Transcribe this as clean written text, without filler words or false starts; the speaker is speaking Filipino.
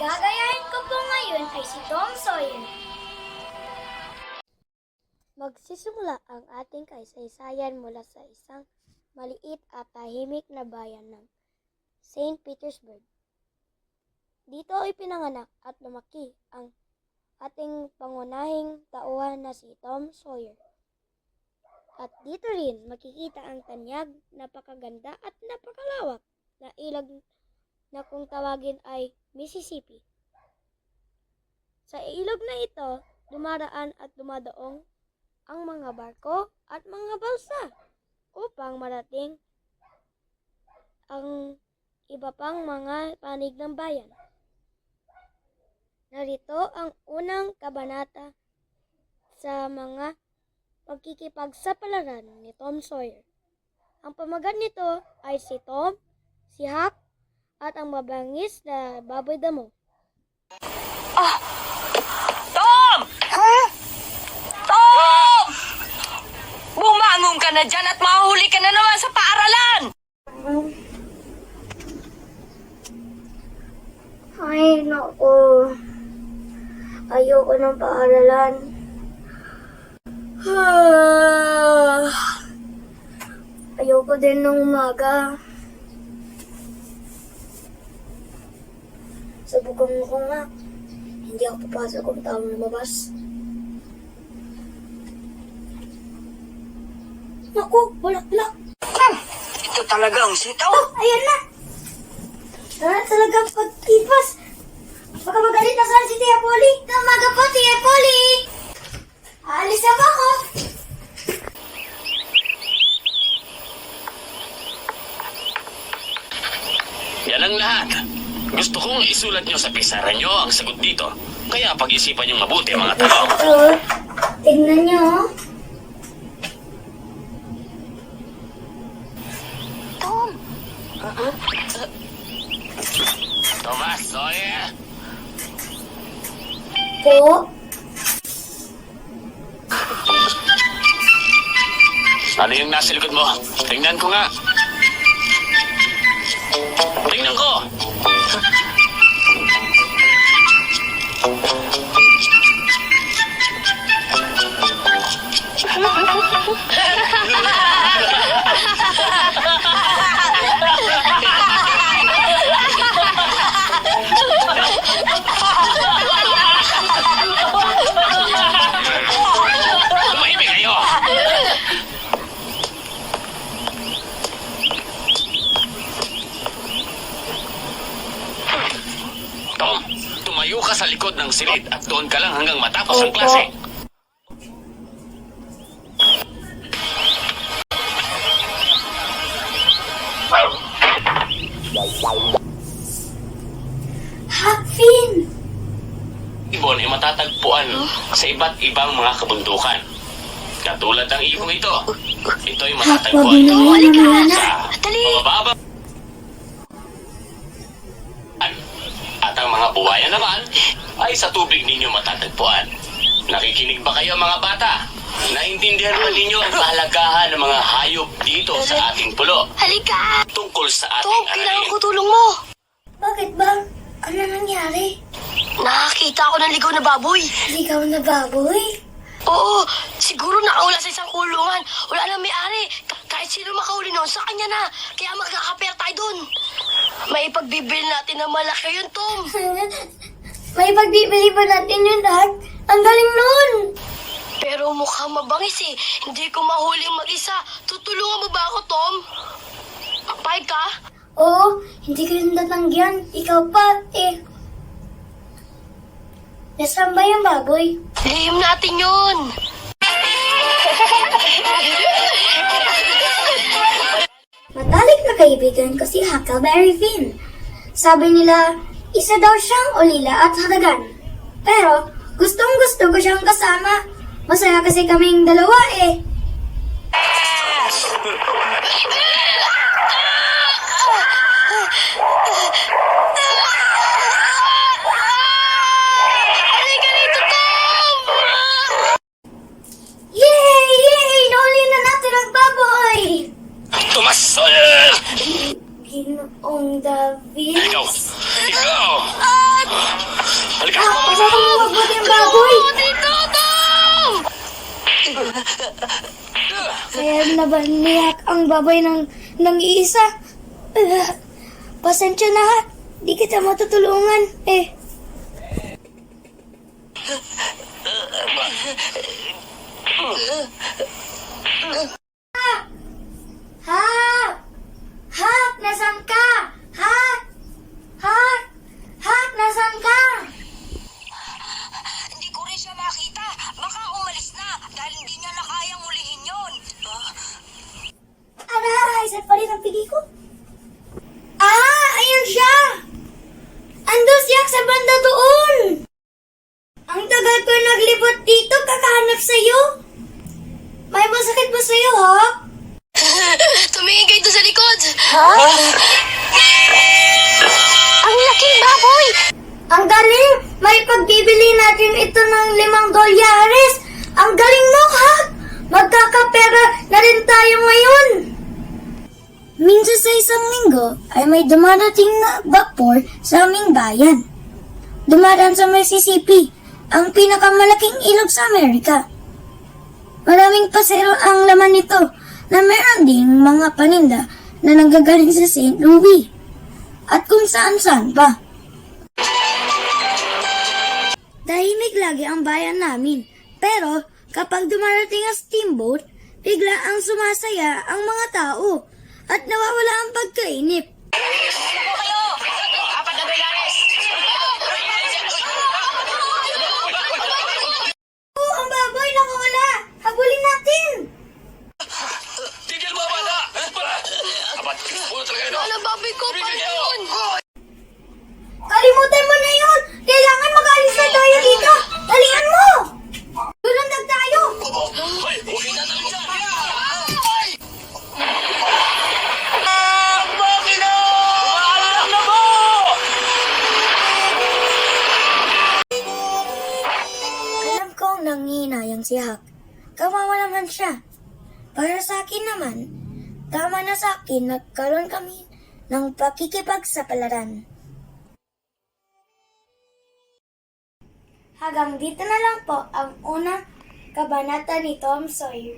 gagayahin ko po ngayon ay si Tom Sawyer. Magsisimula ang ating kaysaysayan mula sa isang maliit at tahimik na bayan ng St. Petersburg. Dito ay pinanganak at lumaki ang ating pangunahing tauhan na si Tom Sawyer. At dito rin makikita ang tanyag, napakaganda at napakalawak na ilog na kung tawagin ay Mississippi. Sa ilog na ito, dumaraan at dumadaong ang mga barko at mga balsa upang marating ang iba pang mga panig ng bayan. Narito ang unang kabanata sa mga pagkikipagsapalaran ni Tom Sawyer. Ang pamagat nito ay si Tom, si Huck, at ang mabangis na baboy damo. Tom! Tom! Bumangon ka na dyan at mahuli ka na naman sa paaralan! Ay, naku. Ayoko ng paaralan. Ayoko din ng umaga. Subukan ko nga. Hindi ako papasok kung taong lumabas. Naku, bulaklak. Ito talaga ang sitaw. Ayan na. Talaga pagkipas. Baka magalit na saan si Tia Polly. Tamaga po, Tia Polly. Aalis na ba ako? Yan ang lahat. Gusto kong isulat nyo sa pisaran nyo ang sagot dito. Kaya pag-isipan nyo mabuti mga tao. Tignan nyo. Tom! Thomas Sawyer! Po. Ano yung nasa likod mo? Tingnan ko nga. Tingnan ko! Tumahimik kayo! Tom, tumayo ka sa likod ng silid at doon ka lang hanggang matapos ang klase. Hakfin! Ibon ay matatagpuan sa iba't ibang mga kabundukan. Katulad ng ibong ito. Ito ay matatagpuan sa mababa. At ang mga buhaya naman ay sa tubig ninyo matatagpuan. Nakikinig ba kayo mga bata? Naintindihan ba ninyo ang kahalagahan ng mga hayop dito sa ating pulo? Halika! Tungkol sa ating Tom, kailangan aralin. ko tulong mo. Bakit ba? Ano nangyari? Nakakita ako ng ligaw na baboy. Ligaw na baboy? Oo, siguro nakawala sa isang kulungan. Wala nang may-ari. Kahit sino makahuli noon, sa kanya na. Kaya magkakaper tayo dun. May pagbibili natin ng malaki yun, Tom. May pagbibili ba natin yun, Dad? Ang galing nun! Pero mukhang mabangis eh. Hindi ko mahuling mag-isa. Tutulungan mo ba ako, Tom? Pahig ka? Oo, hindi ko yung tatanggihan. Ikaw pa, eh. Nasaan ba yung baboy? Lihim natin yun. Matalik na kaibigan ko si Huckleberry Finn. Sabi nila, isa daw siyang ulila at hadagan. Pero, gustong gusto ko siyang kasama. Masaya kasi kaming dalawa eh. Halika rito, Tom! Yay! Yay! Nahuli na natin ang baboy! Thomas Sawyer! Ginoong David? Ikaw! Kaya nabaniyak ang baboy ng iisa. Pasensya na ha. Di kita matutulungan eh. Hak! Hak! Nasaan ka? Hak! Hak! Hak! Nasaan ka? Hindi ko rin siya makita. Baka umalis na dahil hindi niya na kayang ulihin yun. Aray! Saan pa rin ang pigi ko? Ah! Ayun siya! Ando siya sa banda doon! Ang tagal ko naglibot dito kakahanap sa'yo. May masakit ba sa'yo, Hak? Tumingin kayo doon sa likod. Ang laking baboy! Ang galing! May pagbibili natin ito ng $5. Ang galing mo, ha? Magkakapera na rin tayo ngayon. Minsan sa isang linggo ay may dumarating na vapor sa aming bayan. Dumaraan sa Mississippi, ang pinakamalaking ilog sa Amerika. Maraming pasero ang laman nito na meron ding mga paninda na nanggagaling sa St. Louis at kung saan-saan pa. Tahimik lagi ang bayan namin, pero kapag dumarating ang steamboat, bigla ang sumasaya ang mga tao at nawawala ang pagkainip. Oo, ang baboy nakawala! Habulin natin! Tigil mo, bata! Abat, puno talaga yun. Ano, baboy ko? Paano yun? Kalimutan mo na yun! Kailangan mag-alis na tayo dito! Dalian mo! Lulandag tayo! Hoy, huwag kita talaga dyan! Makina! Umaalam na mo! Alam kong nanginayang si Hak. Kawawa naman siya. Para sa akin naman, tama na sa akin nagkaroon kami ng pakikipagsapalaran. Hanggang dito na lang po ang unang kabanata ni Tom Sawyer.